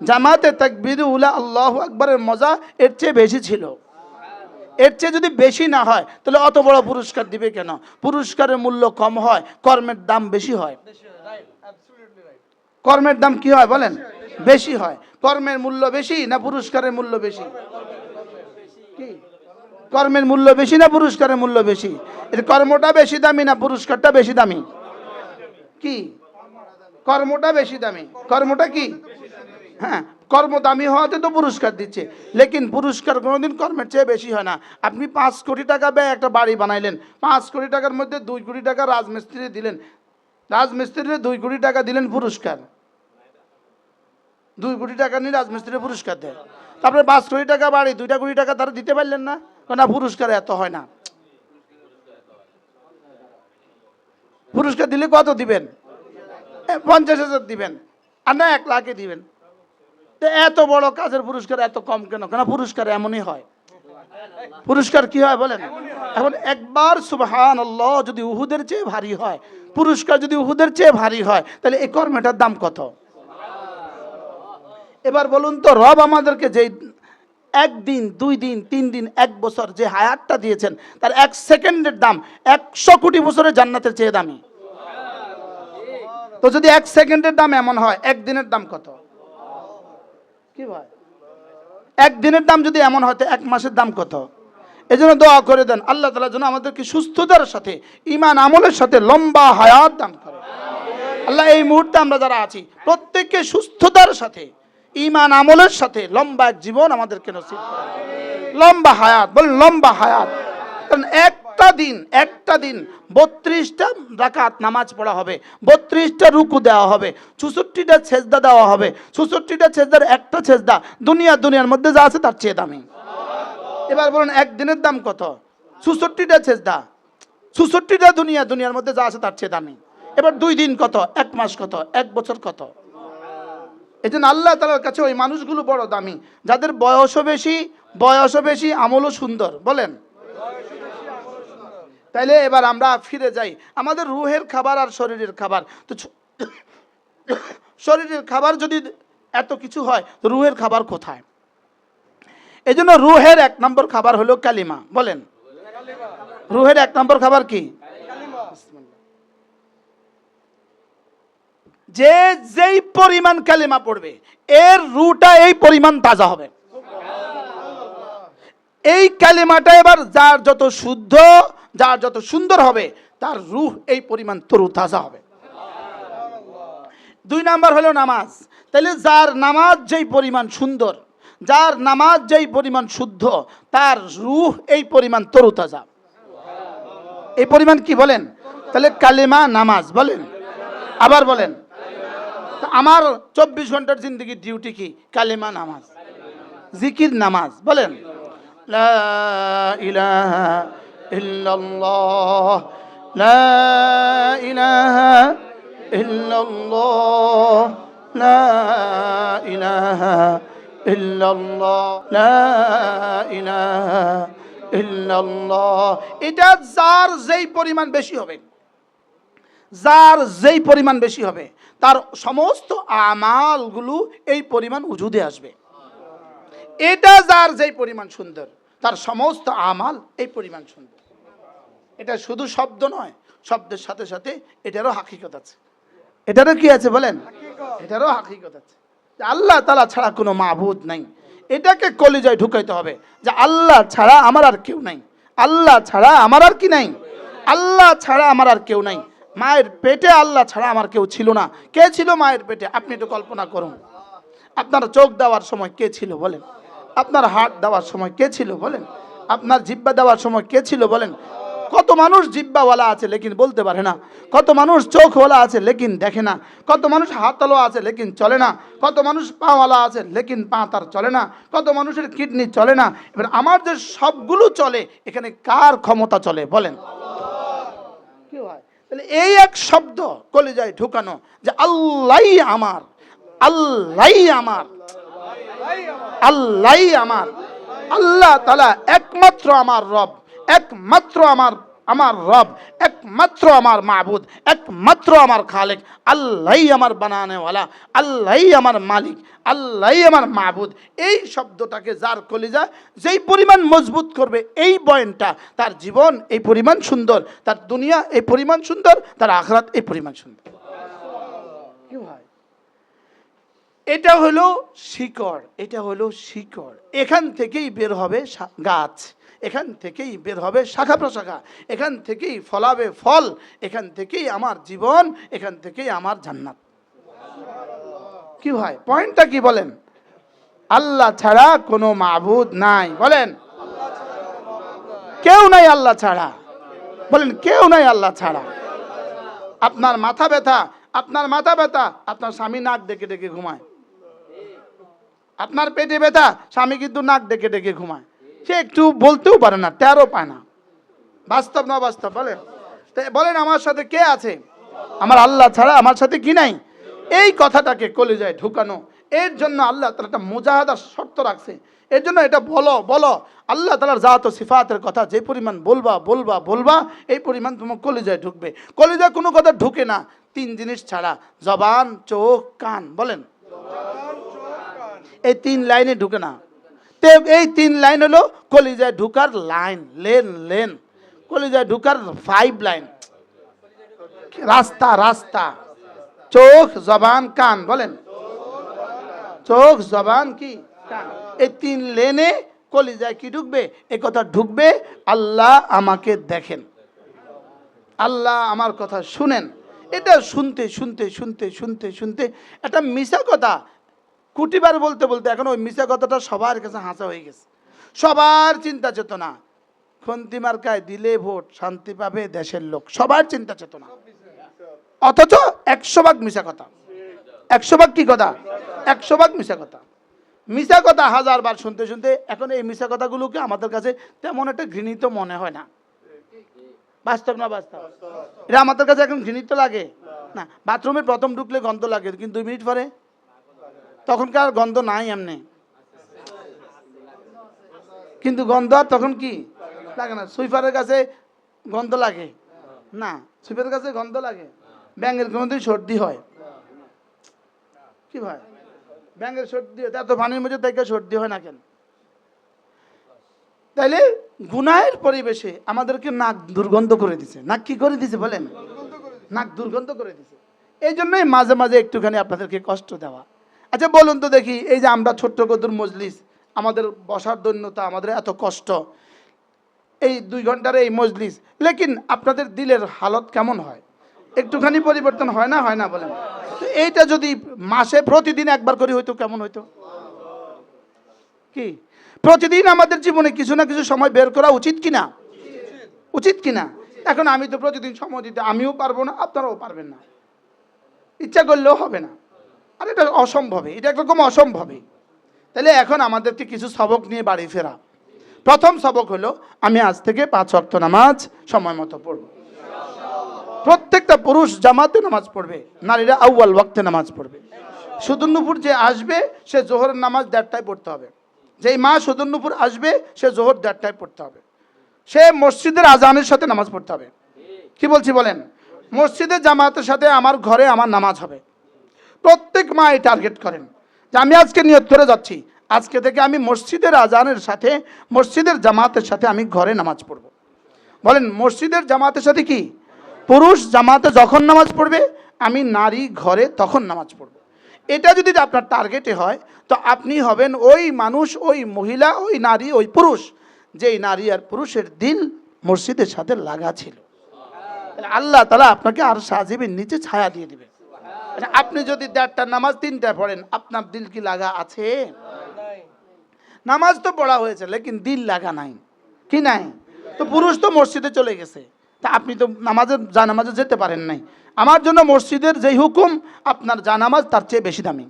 জামাতে তাকবীরে উলা আল্লাহু আকবারের মজা এর চেয়ে বেশি ছিল। এর চেয়ে যদি বেশি না হয় তাহলে অত বড় পুরস্কার দিবে কেন? পুরস্কারের মূল্য কম হয়, কর্মের দাম বেশি হয়। কর্মের দাম কি হয় বলেন? বেশি হয়। কর্মের মূল্য বেশি না পুরস্কারের মূল্য বেশি? কি কর্মের মূল্য বেশি না পুরস্কারের মূল্য বেশি? এর কর্মটা বেশি দামি না পুরস্কারটা বেশি দামি? কি কর্মটা বেশি দামি। কর্মটা কি? হ্যাঁ, কর্ম দামি হওয়াতে তো পুরস্কার দিচ্ছে, লেকিন পুরস্কার কোনোদিন কর্মের চেয়ে বেশি হয় না। আপনি 5 কোটি টাকা ব্যয় একটা বাড়ি বানাইলেন, 5 কোটি টাকার মধ্যে 2 কোটি টাকা রাজমিস্ত্রি দিলেন, রাজমিস্ত্রিরে 2 কোটি টাকা দিলেন পুরস্কার। 2 কোটি টাকা নিয়ে রাজমিস্ত্রি পুরস্কার দেয়। তারপরে 5 কোটি টাকা বাড়ি, 2 কোটি টাকা তারা দিতে পারলেন না, না পুরস্কার এত হয় না। পুরস্কার দিলে কত দিবেন? 50,000 দিবেন, আর না 1 লাখে দিবেন। তো এত বড় কাজের পুরস্কার এত কম কেন? কেন পুরস্কার এমনই হয়। পুরস্কার কি হয় বলেন? এখন একবার সুবহানাল্লাহ যদি উহুদের চেয়ে ভারী হয়, পুরস্কার যদি উহুদের চেয়ে ভারী হয়, তাহলে এই কর্মটার দাম কত? এবার বলুন তো, রব আমাদেরকে যেই 1 দিন 2 দিন 3 দিন 1 বছর যে হায়াতটা দিয়েছেন, তার 1 সেকেন্ডের দাম 100 কোটি বছরের জান্নাতের চেয়ে দামি। তো যদি 1 সেকেন্ডের দাম এমন হয়, 1 দিনের দাম কত? কি ভাই, 1 দিনের দাম যদি এমন হয়, 1 মাসের দাম কত? এই জন্য দোয়া করে দেন আল্লাহ তাআলা যেন আমাদেরকে সুস্থতার সাথে, ঈমান আমলের সাথে লম্বা হায়াত দান করে। আল্লাহ এই মুহূর্তে আমরা যারা আছি প্রত্যেককে সুস্থতার সাথে, ঈমান আমলের সাথে লম্বা এক জীবন আমাদেরকে নসিব করে। লম্বা হায়াত, বলেন লম্বা হায়াত। কারণ একটা দিন 32টা রাকাত নামাজ পড়া হবে, 32টা রুকু দেওয়া হবে, 64টা সেজদা দেওয়া হবে। 64টা সেজদার একটা সেজদা দুনিয়ার মধ্যে যা আছে তার চেয়ে দামি। এবার বলুন একদিনের দাম কত? 64টা সেজদা, 64টা দুনিয়ার মধ্যে যা আছে তার চেয়ে দামি। এবার 2 দিন কত? 1 মাস কত? 1 বছর কত? এই জন্য আল্লাহ তাআলার কাছে ওই মানুষগুলো বড় দামি, যাদের বয়সও বেশি, আমলও সুন্দর। বলেন তাইলে এবার আমরা ফিরে যাই আমাদের রুহের খাবার আর শরীরের খাবার। তো শরীরের খাবার যদি এত কিছু হয়, তো রুহের খাবার কোথায়? এই জন্য রুহের 1 নম্বর খাবার হলো কালিমা। বলেন রুহের 1 নম্বর খাবার কি? যেই পরিমাণ কালিমা পড়বে, এর রুহটা এই পরিমাণ তাজা হবে। এই কালিমাটা এবার যার যত শুদ্ধ, যার যত সুন্দর হবে, তার রূহ এই পরিমাণ তরু তাজা হবে। 2 নাম্বার হলো নামাজ। তাহলে যার নামাজ যেই পরিমাণ সুন্দর, যার নামাজ যেই পরিমাণ শুদ্ধ, তার রূহ এই পরিমাণ তরু তাজা। এই পরিমাণ কি বলেন? তাহলে কালিমা নামাজ। বলেন আবার বলেন। আমার 24 ঘন্টার জিন্দগির ডিউটি কি? কালিমা নামাজ, জিকির নামাজ। বলেন লা ইলাহা ইল্লাল্লাহ, লা ইলাহা ইল্লাল্লাহ, লা ইলাহা ইল্লাল্লাহ, লা ইলাহা ইল্লাল্লাহ। এটা যার যেই পরিমাণ বেশি হবে, যার যেই পরিমাণ বেশি হবে, তার সমস্ত আমালগুলো এই পরিমাণ উজুদে আসবে। এটা যার যেই পরিমাণ সুন্দর, তার সমস্ত আমাল এই পরিমাণ সুন্দর। এটা শুধু শব্দ নয়, শব্দের সাথে সাথে এটারও হাকিকত আছে। এটারও কি আছে বলেন? এটারও হাকিকত আছে। আল্লাহ তাআলা ছাড়া কোনো মাবুদ নাই। এটাকে কলিজায় ঢুকাইতে হবে যে আল্লাহ ছাড়া আমার আর কেউ নাই, আল্লাহ ছাড়া আমার আর কি নাই, আল্লাহ ছাড়া আমার আর কেউ নাই। মায়ের পেটে আল্লাহ ছাড়া আমার কেউ ছিল না। কে ছিল মায়ের পেটে? আপনি একটু কল্পনা করুন। আপনার চোখ দেওয়ার সময় কে ছিল বলেন? আপনার হাত দেওয়ার সময় কে ছিল বলেন? আপনার জিহ্বা দেওয়ার সময় কে ছিল বলেন? কত মানুষ জিহ্বাওয়ালা আছে লেকিন বলতে পারে না, কত মানুষ চোখওয়ালা আছে লেকিন দেখে না, কত মানুষ হাতওয়ালা আছে লেকিন চলে না, কত মানুষ পাওয়ালা আছে লেকিন পা তার চলে না, কত মানুষের কিডনি চলে না। এবার আমার যে সবগুলো চলে, এখানে কার ক্ষমতা চলে বলেন? কি হয়? তাহলে এই এক শব্দ কলিজায় ঢুকানো যে আল্লাহই আমার, আল্লাহই আমার, আল্লাহই আমার, আল্লাহ তাআলা একমাত্র আমার রব, একমাত্র আমার রব, একমাত্র আমার মাবুদ, একমাত্র আমার খালেক, আল্লাহই আমার বানানেওয়ালা, আল্লাহই আমার মালিক, আল্লাহই আমার মাবুদ। এই শব্দটাকে যার কলিজা যেই পরিমাণ মজবুত করবে, এই বয়ানটা, তার জীবন এই পরিমাণ সুন্দর, তার দুনিয়া এই পরিমাণ সুন্দর, তার আখিরাত এই পরিমাণ সুন্দর। কি হয়? এটা হলো শিকড়, এটা হলো শিকড়। এখান থেকেই বের হবে গাছ, এখান থেকেই বের হবে শাখা প্রশাখা, এখান থেকেই ফলাবে ফল, এখান থেকেই আমার জীবন, এখান থেকেই আমার জান্নাত। কি ভাই, পয়েন্টটা কি বলেন? আল্লাহ ছাড়া কোনো মাবুদ নাই বলেন, কেউ নাই আল্লাহ ছাড়া বলেন, কেউ নাই আল্লাহ ছাড়া। আপনার মাথা ব্যথা, আপনার মাথা ব্যথা, আপনার স্বামী নাক ডেকে ডেকে ঘুমায়। আপনার পেটে ব্যথা, স্বামী কিন্তু নাক ডেকে ডেকে ঘুমায়। সে একটু বলতেও পারে না, টেরও পায় না। বাস্তব না বাস্তব বলেন? বলেন আমার সাথে কে আছে? আমার আল্লাহ ছাড়া আমার সাথে কি নাই? এই কথাটাকে কলিজায় ঢুকানো, এর জন্য আল্লাহ তাআলা একটা মুজাহাদার শর্ত রাখছে। এর জন্য এটা বলো বলো, আল্লাহ তাআলার জাত ও সিফাতের কথা যে পরিমাণ বলবা বলবা বলবা, এই পরিমাণ তোমার কলিজায় ঢুকবে। কলিজায় কোনো কথা ঢুকে না তিন জিনিস ছাড়া, জবান, চোখ, কান। বলেন, এই তিন লাইনে ঢুকে না। এই তিন লাইন হলো কলিজায় ঢুকার লাইন, লেন লেন, কলিজায় ঢুকার 5 লাইন, রাস্তা রাস্তা। চোখ, জবান, কান। বলেন, চোখ, জবান, কি কান, এই তিন লেনে কলিজায় কি ঢুকবে? এই কথা ঢুকবে, আল্লাহ আমাকে দেখেন, আল্লাহ আমার কথা শুনেন। এটা শুনতে শুনতে শুনতে শুনতে শুনতে একটা মিশা কথা কুটিবার বলতে বলতে এখন ওই মিশা কথাটা সবার কাছে হাসা হয়ে গেছে। সবার চিন্তা চেতনা, খন্তি মার্কায় দিলে ভোট, শান্তি পাবে দেশের লোক, সবার চিন্তা চেতনা। অথচ 100 ভাগ মিশা কথা, 100 ভাগ কি কথা? 100 ভাগ মিশা কথা। মিশা কথা 1000 বার শুনতে শুনতে এখন এই মিশা কথাগুলোকে আমাদের কাছে তেমন একটা ঘৃণিত মনে হয় না। বাস্তব না বাস্তব? এটা আমাদের কাছে এখন ঘৃণিত লাগে না। বাথরুমে প্রথম ঢুকলে গন্ধ লাগে, কিন্তু 2 মিনিট পরে তখনকার গন্ধ নাই এমনি, কিন্তু গন্ধ আর তখন কি লাগে না। সুইপারের কাছে গন্ধ লাগে না, সুইপারের কাছে গন্ধ লাগে। ব্যাঙের কোনোদিন সর্দি হয় কি ভাই? ব্যাঙের সর্দি হয়, এত পানির মধ্যে থেকে সর্দি হয় না কেন? তাইলে গুনাহের পরিবেশে আমাদেরকে নাক দুর্গন্ধ করে দিছে। নাক কি করে দিছে বলেন? নাক দুর্গন্ধ করে দিছে। এই জন্যই মাঝে মাঝে একটুখানি আপনাদেরকে কষ্ট দেওয়া। আচ্ছা বলুন তো দেখি, এই যে আমরা ছোট্ট কদুর মজলিস, আমাদের বসার দৈন্যতা, আমাদের এত কষ্ট, এই 2 ঘন্টার এই মজলিস, লেকিন আপনাদের দিলের হালত কেমন হয়? একটুখানি পরিবর্তন হয় না? হয় না বলেন? এইটা যদি মাসে প্রতিদিন একবার করে হইতো কেমন হইতো? কি প্রতিদিন আমাদের জীবনে কিছু না কিছু সময় বের করা উচিত কিনা? উচিত কিনা? এখন আমি তো প্রতিদিন সময় দিতে আমিও পারবো না, আপনারাও পারবেন না, ইচ্ছা করলেও হবে না। আর এটা অসম্ভবে, এটা একরকম অসম্ভবে। তাহলে এখন আমাদেরকে কিছু সবক নিয়ে বাড়ি ফেরা। প্রথম সবক হলো, আমি আজ থেকে 5 ওয়াক্ত নামাজ সময় মতো পড়ব। প্রত্যেকটা পুরুষ জামাতে নামাজ পড়বে, নারীরা আউয়াল ওয়াক্তে নামাজ পড়বে। সুদুন্নপুর যে আসবে সে জোহরের নামাজ 1:30টায় পড়তে হবে। যেই মা সুদুন্নপুর আসবে সে জোহর 1:30টায় পড়তে হবে। সে মসজিদের আজানের সাথে নামাজ পড়তে হবে। কি বলছি বলেন? মসজিদের জামাতের সাথে আমার ঘরে আমার নামাজ হবে। প্রত্যেক মা এই টার্গেট করেন যে আমি আজকে নিয়ত করে যাচ্ছি, আজকে থেকে আমি মসজিদের আজানের সাথে, মসজিদের জামাতের সাথে আমি ঘরে নামাজ পড়ব। বলেন, মসজিদের জামাতের সাথে কি? পুরুষ জামাতে যখন নামাজ পড়বে, আমি নারী ঘরে তখন নামাজ পড়ব। এটা যদি আপনার টার্গেটে হয়, তো আপনি হবেন ওই মানুষ, ওই মহিলা, ওই নারী, ওই পুরুষ, যেই নারী আর পুরুষের দিল মসজিদের সাথে লাগা ছিল। আল্লাহ তাআলা আপনাকে আর সাজিবের নিচে ছায়া দিয়ে দিবে। আপনি যদি 1.5টা নামাজ 3টা পড়েন, আপনার দিল কি লাগা আছে? নামাজ তো পড়া হয়েছে, লেকিন দিল লাগা নাই, কি নাই? তো পুরুষ তো মসজিদে চলে গেছে, তা আপনি তো জানামাজে যেতে পারেন নাই। আমার জন্য মসজিদের যেই হুকুম, আপনার জানামাজ তার চেয়ে বেশি দামি,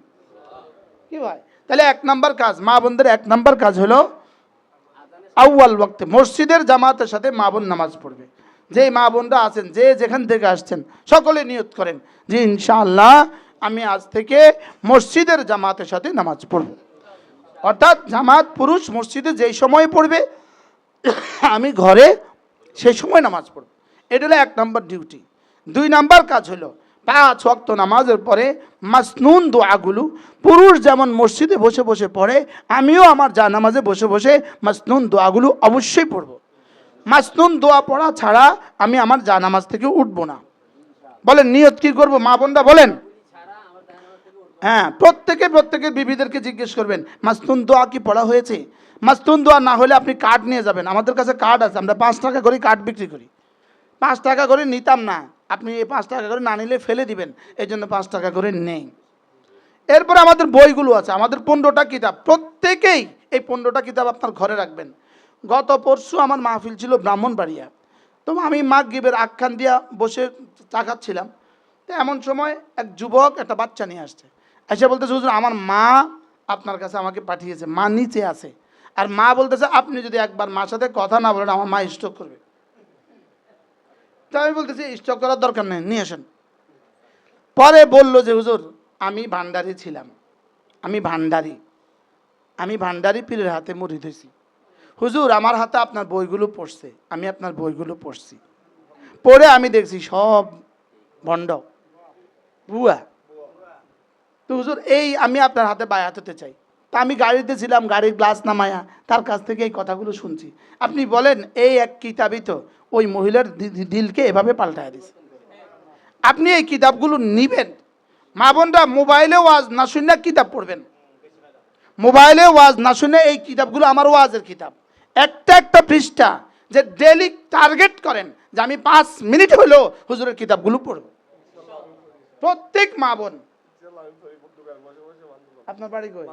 কি ভাই? তাহলে 1 নাম্বার কাজ, মা বোনদের 1 নাম্বার কাজ হলো আউয়াল ওয়াক্তে মসজিদের জামাতের সাথে মা বোন নামাজ পড়বে। যেই মা বোনরা আছেন, যে যেখান থেকে আসছেন, সকলে নিয়ত করেন যে ইনশাআল্লাহ আমি আজ থেকে মসজিদের জামাতের সাথে নামাজ পড়ব। অর্থাৎ জামাত পুরুষ মসজিদে যেই সময় পড়বে, আমি ঘরে সেই সময় নামাজ পড়ব। এটা হলো 1 নাম্বার ডিউটি। 2 নাম্বার কাজ হলো 5 ওয়াক্ত নামাজের পরে মাসনুন দোয়াগুলো পুরুষ যেমন মসজিদে বসে বসে পড়ে, আমিও আমার জানামাজে বসে বসে মাসনুন দোয়াগুলো অবশ্যই পড়ব। মাসনুন দোয়া পড়া ছাড়া আমি আমার জানামাজ থেকে উঠব না। বলেন নিয়ত কি করব মা বোনরা? বলেন। হ্যাঁ, প্রত্যেকের বিবিদেরকে জিজ্ঞেস করবেন মাসনুন দোয়া কি পড়া হয়েছে। মাসনুন দোয়া না হলে আপনি কার্ড নিয়ে যাবেন, আমাদের কাছে কার্ড আছে, আমরা 5 টাকা করে কার্ড বিক্রি করি। 5 টাকা করে নিতাম না, আপনি এই 5 টাকা করে না নিলে ফেলে দিবেন, এই জন্য 5 টাকা করে নেই। এরপরে আমাদের বইগুলো আছে, আমাদের 15টা কিতাব, প্রত্যেকেই এই 15টা কিতাব আপনার ঘরে রাখবেন। গত পরশু আমার মাহফিল ছিল ব্রাহ্মণবাড়িয়া, তো আমি মাগরিবের আখ্যান দিয়া বসে চা খাচ্ছিলাম। তো এমন সময় এক যুবক একটা বাচ্চা নিয়ে আসছে, এসে বলতেছে হুজুর আমার মা আপনার কাছে আমাকে পাঠিয়েছে, মা নিচে আছে, আর মা বলতেছে আপনি যদি একবার মার সাথে কথা না বলেন আমার মা স্ট্রোক করবে। তো আমি বলতেছি স্ট্রোক করার দরকার নেই, নিয়ে আসেন। পরে বলল যে হুজুর আমি ভান্ডারি ছিলাম, আমি ভান্ডারি পীরের হাতে মুরিদ হয়েছি। হুজুর আমার হাতে আপনার বইগুলো পড়ছে, আমি আপনার বইগুলো পড়ছি, পড়ে আমি দেখছি সব ভণ্ড বুয়া। তো হুজুর এই আমি আপনার হাতে বায়াত হতে চাই। তা আমি গাড়িতে ছিলাম, গাড়ির গ্লাস নামায়া তার কাছ থেকে এই কথাগুলো শুনছি। আপনি বলেন এই এক কিতাবই তো ওই মহিলার দিলকে এভাবে পাল্টায় দিছে। আপনি এই কিতাবগুলো নিবেন, মা বোনরা মোবাইলে ওয়াজ না শুনে কিতাব পড়বেন, মোবাইলে ওয়াজ না শুনে এই কিতাবগুলো আমার ওয়াজের কিতাব, একটা পৃষ্ঠা যে ডেইলি টার্গেট করেন যে আমি 5 মিনিট হলেও হুজুরের কিতাবগুলো পড়ব। প্রত্যেক মা বোন। আপনার বাড়ি কই?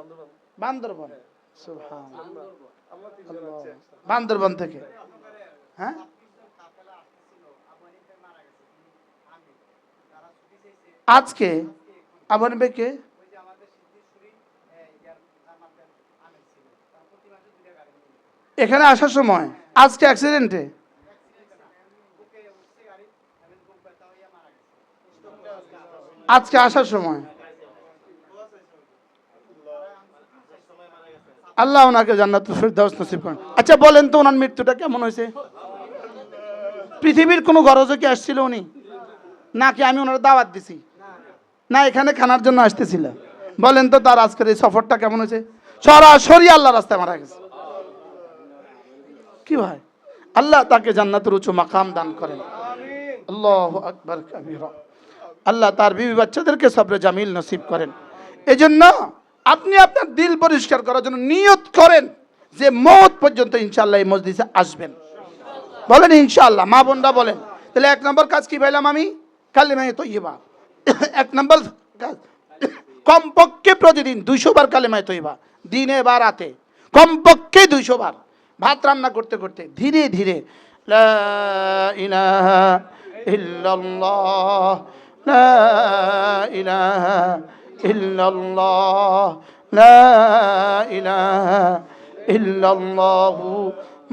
বান্দরবন। সুবহানাল্লাহ, বান্দরবন থেকে। হ্যাঁ, আজকে আবার বেকে এখানে আসার সময় আজকে অ্যাক্সিডেন্টে আজকে আসার সময় আল্লাহ ওনাকে জান্নাতুল ফেরদাউস নসিব করেন। আচ্ছা বলেন তো ওনার মৃত্যুটা কেমন হয়েছে? পৃথিবীর কোনো গরজে কি আসছিল উনি, নাকি আমি ওনার দাওয়াত দিছি, না এখানে খানার জন্য আসতেছিল? বলেন তো তার আজকের এই সফরটা কেমন হয়েছে? সরাসরি আল্লাহ রাস্তায় মারা গেছে। কি ভাই, আল্লাহ তাকে জান্নাতের উঁচু মাকাম দান করেন। আল্লাহু আকবার কাবীরা। আল্লাহ তার বিবি বাচ্চাদেরকে সবরে জামিল নসিব করেন। এজন্য আপনি আপনার দিল পরিষ্কার করার জন্য নিয়ত করেন যে মওত পর্যন্ত ইনশাআল্লাহ এই মজলিসে আসবেন। বলেন ইনশাআল্লাহ, মা বোনরা বলেন। তাহলে 1 নম্বর কাজ কি পাইলাম আমি? কালিমায়ে তয়্যিবা। 1 নম্বর কাজ কমপক্ষে প্রতিদিন 200 বার কালিমায়ে তয়্যিবা, দিনে বা রাতে কমপক্ষে 200 বার। ভাত রান্না করতে করতে ধীরে ধীরে লা ইলাহা ইল্লাল্লাহ, লা ইলাহা ইল্লাল্লাহ, লা ইলাহা ইল্লাল্লাহু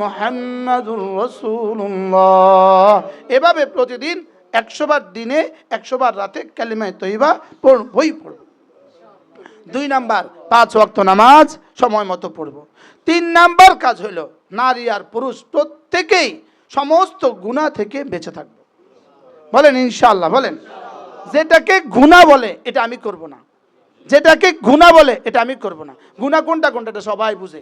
মুহাম্মাদুর রাসূলুল্লাহ, এভাবে প্রতিদিন 100 বার দিনে 100 বার রাতে কালিমায়ে তয়্যিবা পড়বই পড়ব। 2 নাম্বার 5 ওয়াক্ত নামাজ সময় মতো পড়ব। 3 নাম্বার কাজ হলো নারী আর পুরুষ প্রত্যেকেই সমস্ত গুনাহ থেকে বেঁচে থাকবো। বলেন ইনশাআল্লাহ। বলেন যেটাকে গুনাহ বলে এটা আমি করব না, যেটাকে গুনাহ বলে এটা আমি করব না। গুনাহ কোনটা কোনটা এটা সবাই বুঝে,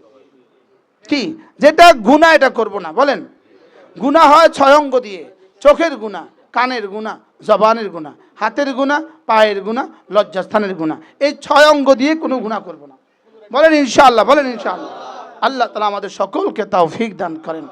কি যেটা গুনাহ এটা করব না। বলেন গুনাহ হয় 6 অঙ্গ দিয়ে, চোখের গুনাহ, কানের গুনাহ, জবানের গুনাহ, হাতের গুনাহ, পায়ের গুনাহ, লজ্জাস্থানের গুনাহ। এই 6 অঙ্গ দিয়ে কোনো গুনাহ করব না। বলেন ইনশাআল্লাহ। বলেন ইনশাআল্লাহ। আল্লাহ তাআলা আমাদের সকলকে তৌফিক দান করেন।